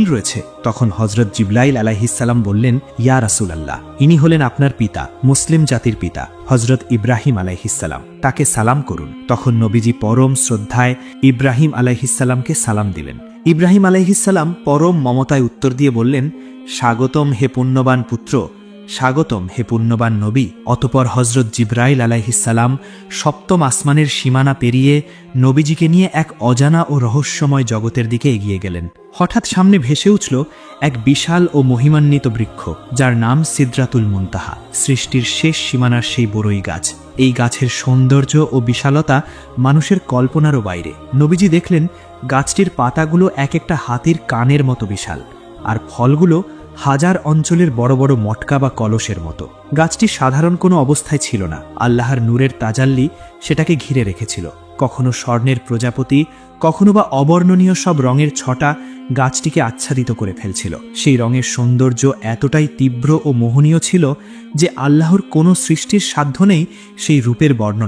দাখিল রয়েছে। তখন হযরত জিবরাইল আলাইহিসসালাম বললেন, ইয়া রাসূলুল্লাহ, ইনি হলেন আপনার পিতা, মুসলিম জাতির পিতা হযরত ইব্রাহিম আলাইহিসসালাম, তাকে সালাম করুন। তখন নবীজি পরম শ্রদ্ধায় ইব্রাহিম আলাইহিসসালামকে সালাম দিলেন। ইব্রাহিম আলাইহিসসালাম পরম মমতায় উত্তর দিয়ে বললেন, স্বাগতম হে পুণ্যবান পুত্র, স্বাগতম হে পুণ্যবান নবী। অতপর হযরত জিবরাইল আলাইহিসসালাম সপ্তম আসমানের সীমানা পেরিয়ে নবীজিকে নিয়ে এক অজানা ও রহস্যময় জগতের দিকে এগিয়ে গেলেন। হঠাৎ সামনে ভেসে উঠল এক বিশাল ও মহিমান্বিত বৃক্ষ, যার নাম সিদরাতুল মুনতাহা, সৃষ্টির শেষ সীমানার সেই বড়ই গাছ। এই গাছের সৌন্দর্য ও বিশালতা মানুষের কল্পনারও বাইরে। নবীজি দেখলেন গাছটির পাতাগুলো এক একটা হাতির কানের মতো বিশাল, আর ফলগুলো হাজার অঞ্চলের বড় বড় মটকা বা কলসের মতো। গাছটি সাধারণ কোনো অবস্থায় ছিল না, আল্লাহর নূরের তাজাল্লি সেটাকে ঘিরে রেখেছিল। কখনো স্বর্ণের প্রজাপতি, কখনো বা অবর্ণনীয় সব রঙের ছটা গাছটিকে আচ্ছাদিত করে ফেলছিল। সেই রঙের সৌন্দর্য এতটাই তীব্র ও মোহনীয় ছিল যে আল্লাহর কোনো সৃষ্টির সাধ্য নেই সেই রূপের বর্ণনা